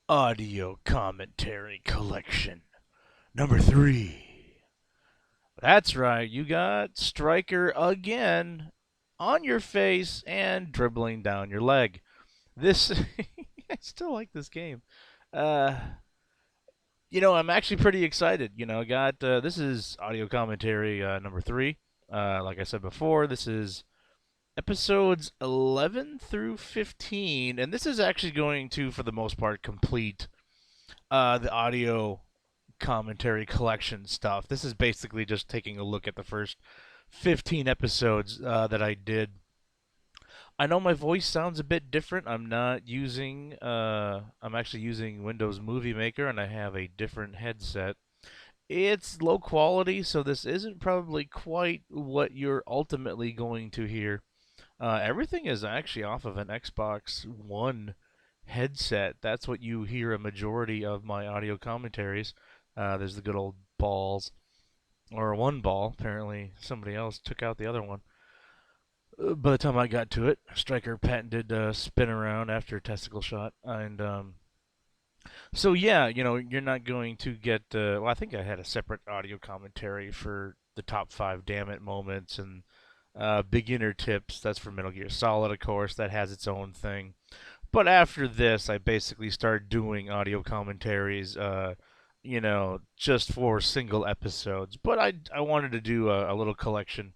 Audio Commentary Collection number 3. That's right, you got Stryker again on your face and dribbling down your leg. This, I still like this game. Uh, I'm actually pretty excited. I got this is audio commentary number 3. Like I said before, this is episodes 11 through 15, and this is actually going to, for the most part, complete the audio commentary collection stuff. This is basically just taking a look at the first 15 episodes that I did. I know my voice sounds a bit different. I'm actually using Windows Movie Maker, and I have a different headset. It's low quality, so this isn't probably quite what you're ultimately going to hear. Everything is actually off of an Xbox One headset. That's what you hear a majority of my audio commentaries. There's the good old balls, or one ball. Apparently, somebody else took out the other one. By the time I got to it, Stryker patented spin around after a testicle shot, and so yeah, you're not going to get. Well, I think I had a separate audio commentary for the top 5 damn it moments and beginner tips. That's for Metal Gear Solid, of course. That has its own thing. But after this, I basically started doing audio commentaries, just for single episodes. But I wanted to do a little collection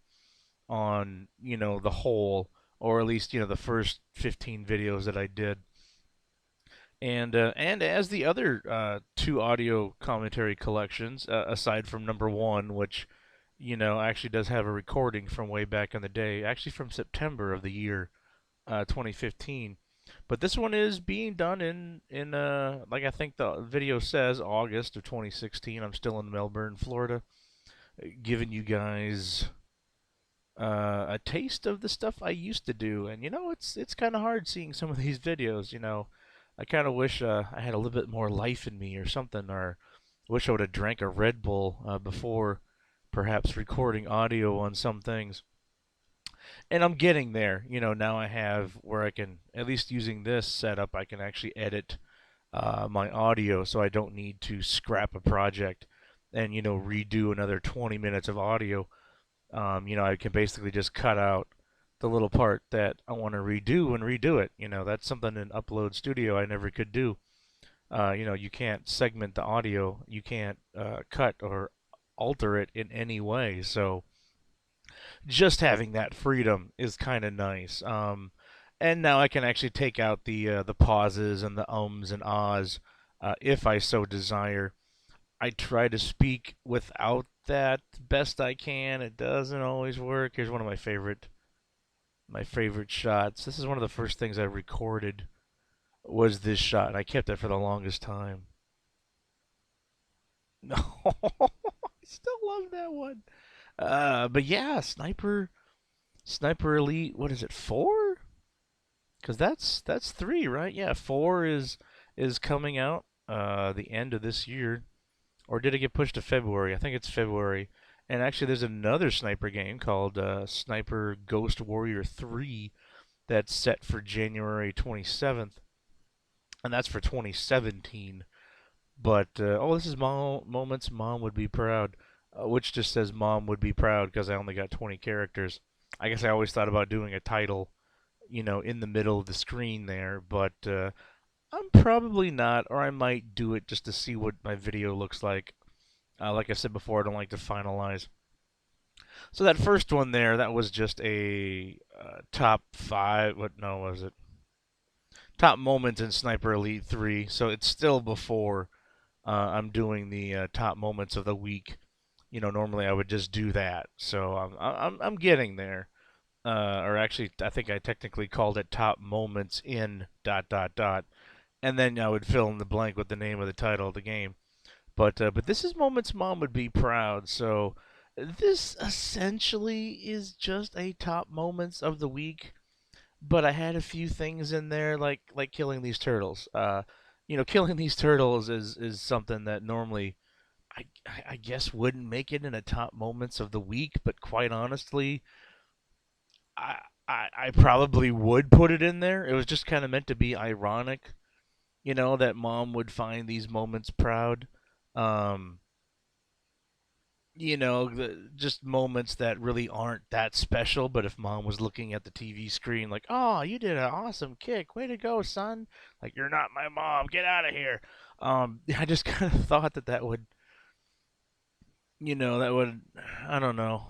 on, the whole, or at least, the first 15 videos that I did. And as the other 2 audio commentary collections, aside from number 1, which, actually does have a recording from way back in the day, actually from September of the year 2015. But this one is being done in like I think the video says, August of 2016. I'm still in Melbourne, Florida, giving you guys a taste of the stuff I used to do. And it's kind of hard seeing some of these videos. I kind of wish I had a little bit more life in me or something, or wish I would have drank a Red Bull before perhaps recording audio on some things. And I'm getting there. Now I have where I can, at least using this setup, I can actually edit my audio, so I don't need to scrap a project and redo another 20 minutes of audio. I can basically just cut out the little part that I want to redo and redo it. That's something in Upload Studio I never could do. You can't segment the audio, you can't cut or alter it in any way. So just having that freedom is kind of nice. And now I can actually take out the pauses and the ums and ahs if I so desire. I try to speak without that best I can. It doesn't always work. Here's one of my favorite shots. This is one of the first things I recorded was this shot, and I kept it for the longest time. No, I still love that one. But yeah, Sniper Elite. What is it? 4? Because that's 3, right? Yeah, 4 is coming out the end of this year, or did it get pushed to February? I think it's February. And actually, there's another sniper game called Sniper Ghost Warrior 3 that's set for January 27th, and that's for 2017. But this is moments Mom would be proud, which just says Mom would be proud because I only got 20 characters. I guess I always thought about doing a title, in the middle of the screen there, but I'm probably not, or I might do it just to see what my video looks like. Like I said before, I don't like to finalize. So that first one there, that was just a top 5. What no was it? Top moments in Sniper Elite 3. So it's still before I'm doing the top moments of the week. Normally I would just do that. So I'm getting there. Or actually, I think I technically called it top moments in dot dot dot, and then I would fill in the blank with the name of the title of the game. But this is moments Mom would be proud. So this essentially is just a top moments of the week. But I had a few things in there like killing these turtles. Killing these turtles is something that normally I guess wouldn't make it in a top moments of the week. But quite honestly, I probably would put it in there. It was just kind of meant to be ironic. that mom would find these moments proud. Um, just moments that really aren't that special, but if mom was looking at the TV screen like, "Oh, you did an awesome kick. Way to go, son." Like, "You're not my mom. Get out of here." I just kind of thought that would, that would, I don't know.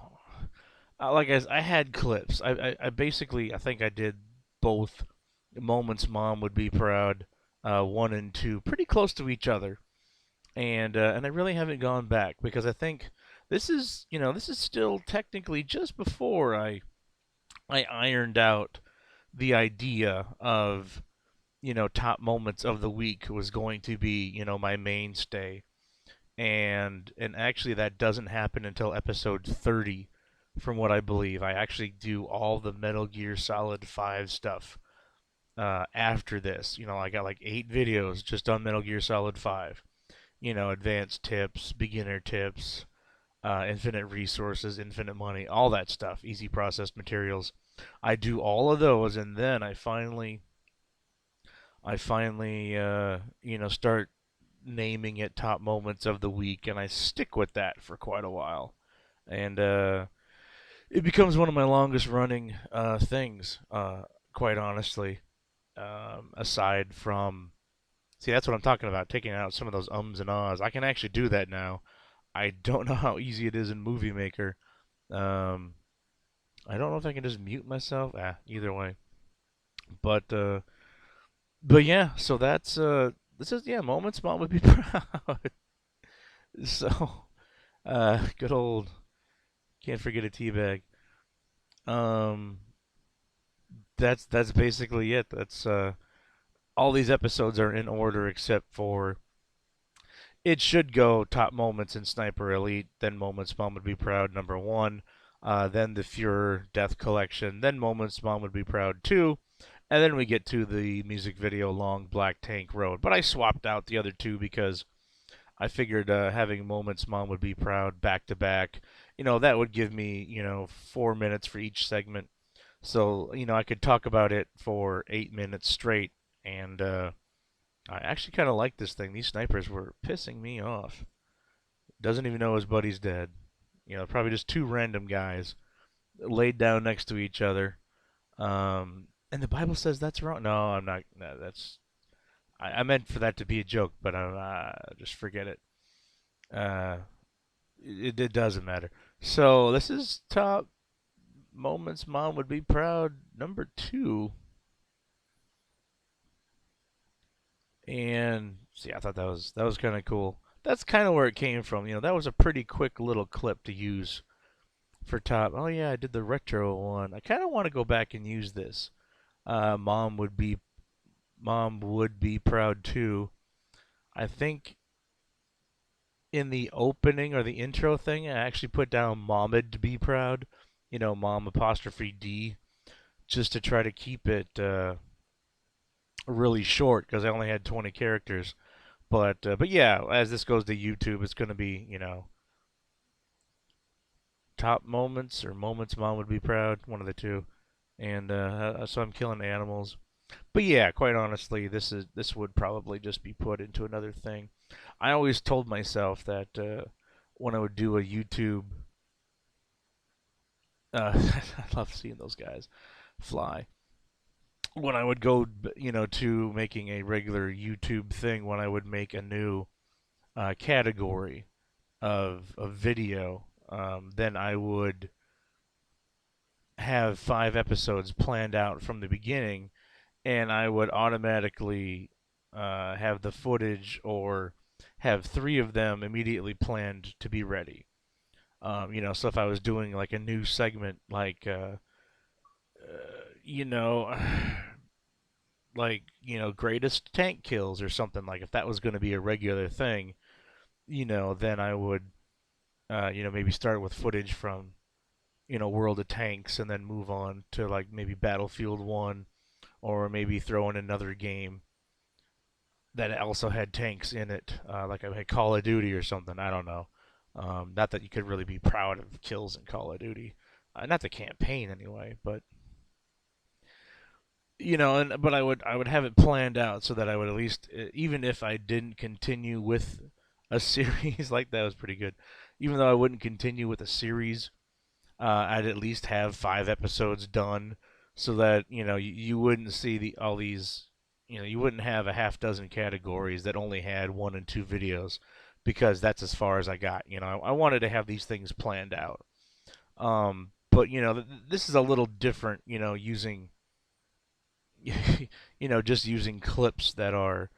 Like I had clips. I basically, I think I did both moments mom would be proud, 1 and 2, pretty close to each other, and I really haven't gone back because I think this is still technically just before I ironed out the idea of top moments of the week was going to be my mainstay, and actually that doesn't happen until episode 30, from what I believe. I actually do all the Metal Gear Solid 5 stuff after this. I got like 8 videos just on Metal Gear Solid 5. Advanced tips, beginner tips, infinite resources, infinite money, all that stuff, easy processed materials. I do all of those, and then I finally, start naming it top moments of the week, and I stick with that for quite a while, and it becomes one of my longest running things, quite honestly. Aside from, see, that's what I'm talking about, taking out some of those ums and ahs. I can actually do that now. I don't know how easy it is in Movie Maker. Um, I don't know if I can just mute myself. Either way. But yeah. So this is, yeah, moments mom would be proud. So good old, can't forget a teabag. Um, that's basically it. That's all these episodes are in order except for, it should go top moments in Sniper Elite, then moments mom would be proud number one, then the Fuhrer Death Collection, then moments mom would be proud two, and then we get to the music video Long Black Tank Road. But I swapped out the other two because I figured having moments mom would be proud back to back, that would give me 4 minutes for each segment, so I could talk about it for 8 minutes straight, and I actually kind of like this thing. These snipers were pissing me off. Doesn't even know his buddy's dead. Probably just two random guys laid down next to each other. And the Bible says that's wrong. No, I'm not. No, that's. I meant for that to be a joke, but just forget it. Uh, it doesn't matter. So this is top moments mom would be proud number 2, and see, I thought that was kind of cool. That's kind of where it came from. That was a pretty quick little clip to use for top. Oh yeah, I did the retro one. I kind of want to go back and use this. Mom would be proud too. I think in the opening or the intro thing, I actually put down Momma'd to be proud. Mom apostrophe D, just to try to keep it really short because I only had 20 characters. But yeah, as this goes to YouTube, it's going to be top moments or moments mom would be proud, one of the two. And so I'm killing animals. But yeah, quite honestly, this would probably just be put into another thing. I always told myself that when I would do a YouTube, I love seeing those guys fly. When I would go, to making a regular YouTube thing, when I would make a new category of video, then I would have 5 episodes planned out from the beginning, and I would automatically have the footage or have 3 of them immediately planned to be ready. So if I was doing like a new segment, like you know, like greatest tank kills or something, like if that was going to be a regular thing, then I would maybe start with footage from World of Tanks, and then move on to like maybe Battlefield 1, or maybe throw in another game that also had tanks in it, like I had Call of Duty or something. I don't know. Not that you could really be proud of kills in Call of Duty, not the campaign anyway. But and but I would have it planned out so that I would at least, even if I didn't continue with a series like that was pretty good. Even though I wouldn't continue with a series, I'd at least have 5 episodes done, so that you wouldn't see the all these, you wouldn't have a half dozen categories that only had 1 and 2 videos, because that's as far as I got. I wanted to have these things planned out. But this is a little different. Using just using clips that are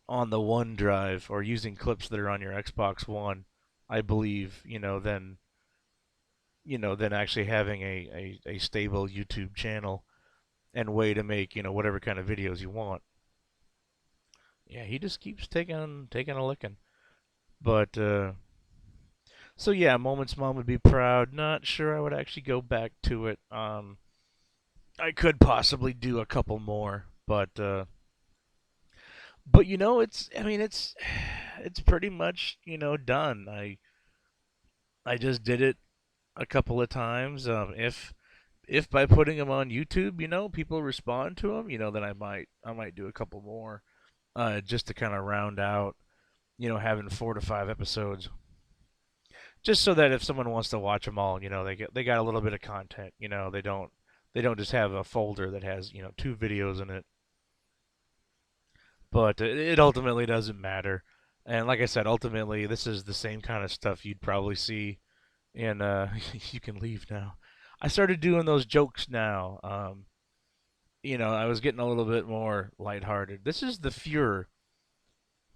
on the OneDrive, or using clips that are on your Xbox One, I believe, than actually having a stable YouTube channel and way to make, whatever kind of videos you want. Yeah, he just keeps taking a licking. But so yeah, Moments Mom would be proud. Not sure I would actually go back to it. I could possibly do a couple more, but it's, I mean, it's pretty much, done. I just did it a couple of times. If by putting them on YouTube, people respond to them, then I might do a couple more, just to kind of round out, having 4 to 5 episodes, just so that if someone wants to watch them all, they got a little bit of content. They don't just have a folder that has 2 videos in it. But it ultimately doesn't matter. And like I said, ultimately this is the same kind of stuff you'd probably see in you can leave now. I started doing those jokes now. I was getting a little bit more lighthearted. This is the Fuhrer,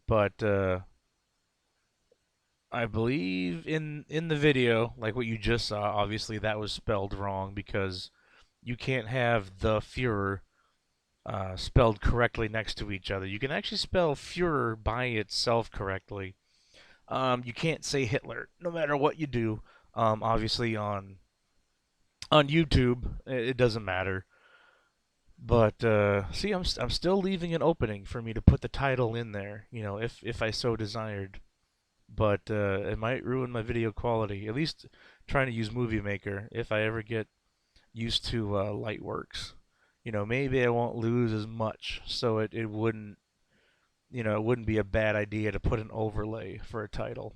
but I believe in the video, like what you just saw, obviously that was spelled wrong, because you can't have the Fuhrer spelled correctly next to each other. You can actually spell Fuhrer by itself correctly. You can't say Hitler, no matter what you do. Obviously on YouTube, it doesn't matter. But see, I'm still leaving an opening for me to put the title in there, if I so desired. But it might ruin my video quality. At least trying to use Movie Maker, if I ever get used to Lightworks. Maybe I won't lose as much, so it wouldn't be a bad idea to put an overlay for a title.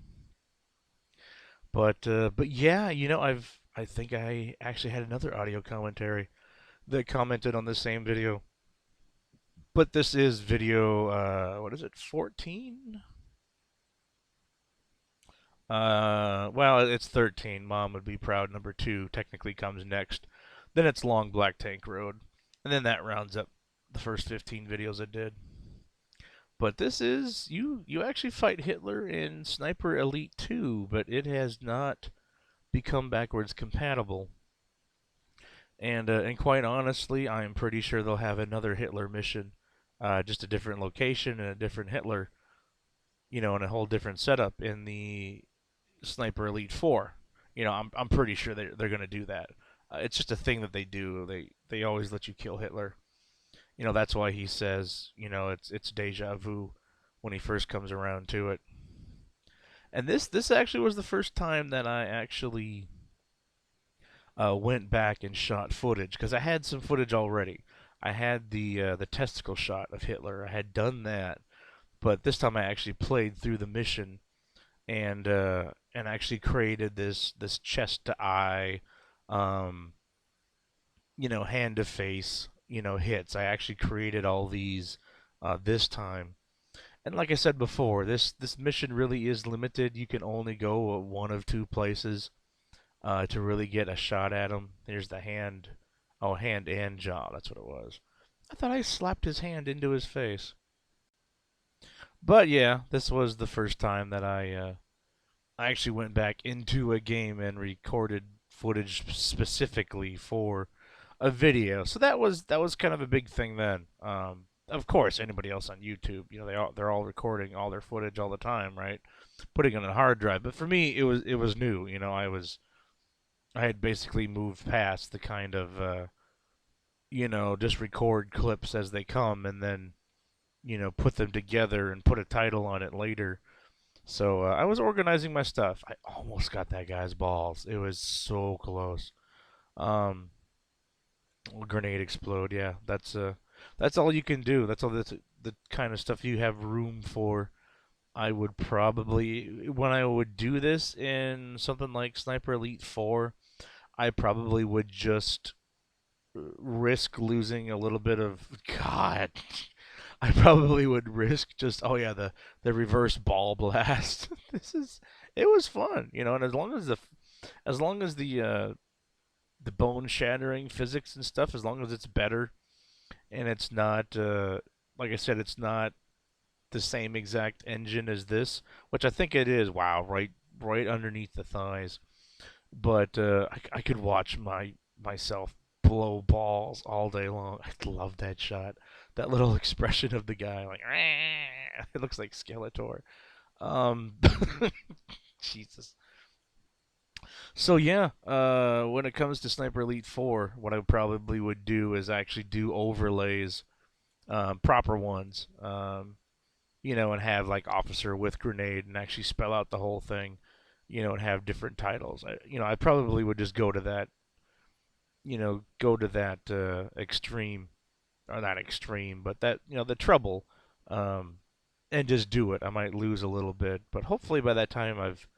But yeah, I think I actually had another audio commentary that commented on the same video. But this is video, what is it, 14? Well, it's 13. Mom would be proud. Number 2 technically comes next. Then it's Long Black Tank Road. And then that rounds up the first 15 videos I did. But this is, you actually fight Hitler in Sniper Elite 2, but it has not become backwards compatible. And quite honestly, I'm pretty sure they'll have another Hitler mission, just a different location and a different Hitler, and a whole different setup in the Sniper Elite 4. I'm pretty sure they're going to do that. It's just a thing that they do. They always let you kill Hitler. That's why he says, it's deja vu when he first comes around to it. And this actually was the first time that I actually went back and shot footage, because I had some footage already. I had the testicle shot of Hitler. I had done that, but this time I actually played through the mission, and actually created this chest to eye, um, hand to face, hits. I actually created all these this time. And like I said before, this mission really is limited. You can only go one of 2 places to really get a shot at him. There's the hand. Oh, hand and jaw. That's what it was. I thought I slapped his hand into his face. But yeah, this was the first time that I actually went back into a game and recorded footage specifically for a video. So that was kind of a big thing then. Of course, anybody else on YouTube, they're all recording all their footage all the time, right? Putting it on a hard drive. But for me, it was new. I had basically moved past the kind of just record clips as they come, and then put them together and put a title on it later. So I was organizing my stuff. I almost got that guy's balls. It was so close. Um, Grenade explode. Yeah, that's all you can do. That's all the kind of stuff you have room for. I would probably when I would do this in something like Sniper Elite 4, I probably would just risk losing a little bit of God. I probably would risk just yeah, the reverse ball blast. This is it was fun, and as long as the bone shattering physics and stuff, as long as it's better and it's not like I said, it's not the same exact engine as this, which I think it is. Wow, right underneath the thighs. But I could watch myself blow balls all day long. I love that shot. That little expression of the guy, like it looks like Skeletor. Um, Jesus. So yeah, when it comes to Sniper Elite 4, what I probably would do is actually do overlays, proper ones, and have like officer with grenade and actually spell out the whole thing, and have different titles. I probably would just go to that extreme, or not extreme, but that the trouble, um, and just do it. I might lose a little bit, but hopefully by that time I've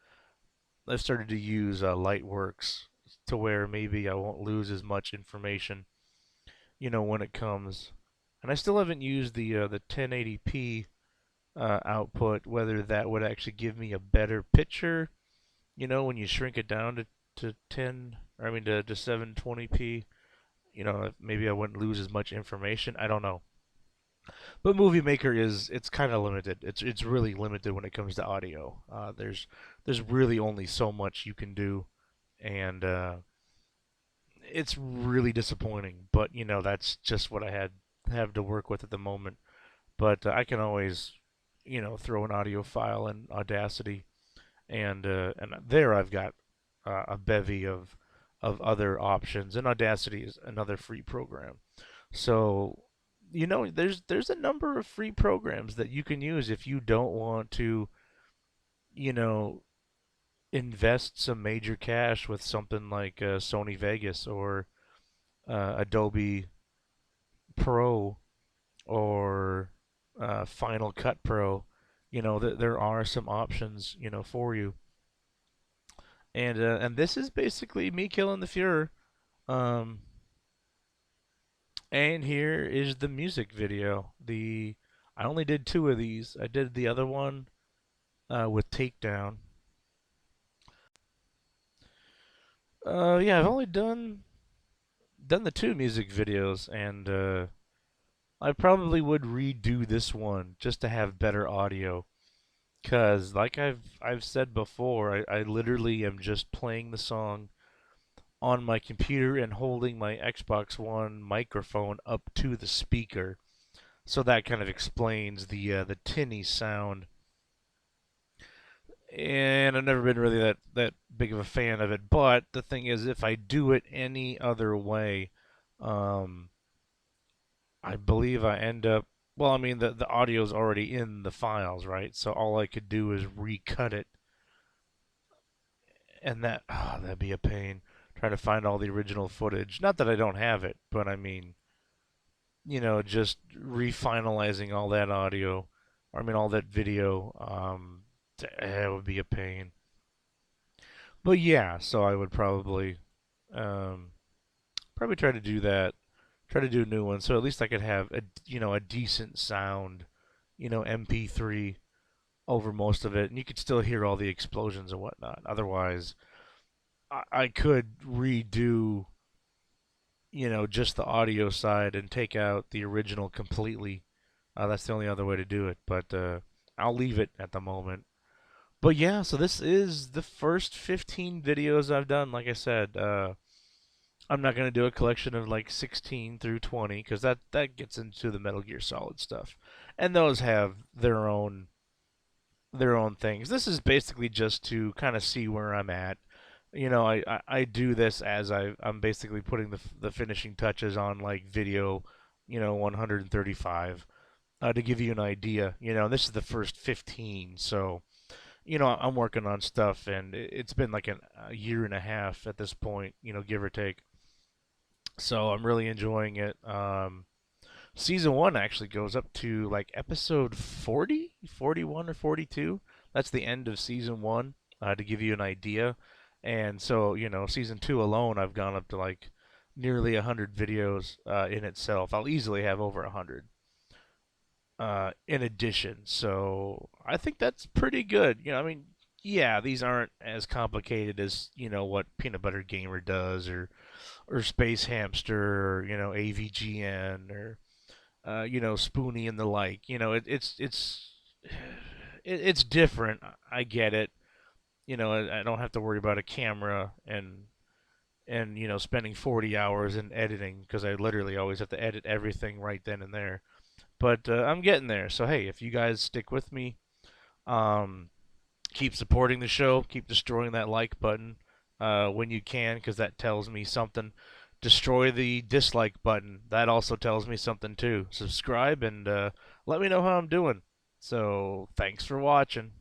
started to use Lightworks to where maybe I won't lose as much information, when it comes. And I still haven't used the 1080p output, whether that would actually give me a better picture, when you shrink it down to 10, or I mean to 720p, maybe I wouldn't lose as much information. I don't know. But Movie Maker it's kind of limited. It's really limited when it comes to audio. There's really only so much you can do, and it's really disappointing. But that's just what I have to work with at the moment. But I can always throw an audio file in Audacity, and there I've got a bevy of other options. And Audacity is another free program. So, there's a number of free programs that you can use if you don't want to, you know, invest some major cash with something like Sony Vegas or Adobe Pro or Final Cut Pro. There are some options, for you. And this is basically me killing the Fuhrer. Um, And here is the music video. I only did two of these. I did the other one with Takedown. Yeah, I've only done the two music videos, and I probably would redo this one just to have better audio. Cause like I've said before, I literally am just playing the song on my computer and holding my Xbox One microphone up to the speaker. So that kind of explains the tinny sound, and I've never been really that big of a fan of it. But the thing is, if I do it any other way, um, I believe I end up. Well, I mean the audio's already in the files, right? So all I could do is recut it, and that'd be a pain. Trying to find all the original footage. Not that I don't have it, but I mean, just refinalizing all that audio, or I mean all that video. It would be a pain. But yeah, so I would um, probably try to do that. Try to do a new one, so at least I could have a decent sound, MP3 over most of it, and you could still hear all the explosions and whatnot. Otherwise, I could redo, just the audio side and take out the original completely. That's the only other way to do it, but I'll leave it at the moment. But yeah, so this is the first 15 videos I've done. Like I said, I'm not gonna do a collection of like 16 through 20 because that gets into the Metal Gear Solid stuff, and those have their own things. This is basically just to kind of see where I'm at. I do this as I'm basically putting the finishing touches on like video, 135, to give you an idea. This is the first 15, so I'm working on stuff, and it's been like a year and a half at this point, give or take. So I'm really enjoying it. Season 1 actually goes up to like episode 40, 41 or 42. That's the end of season 1, to give you an idea. And so, season 2 alone, I've gone up to like nearly 100 videos in itself. I'll easily have over 100 in addition. So I think that's pretty good. I mean, yeah, these aren't as complicated as, what Peanut Butter Gamer does, or Space Hamster, or, AVGN, or Spoonie and the like. It's different. I get it. I don't have to worry about a camera and spending 40 hours in editing, because I literally always have to edit everything right then and there. But I'm getting there. So hey, if you guys stick with me, um, keep supporting the show, keep destroying that like button when you can, because that tells me something. Destroy the dislike button. That also tells me something too. Subscribe and let me know how I'm doing. So thanks for watching.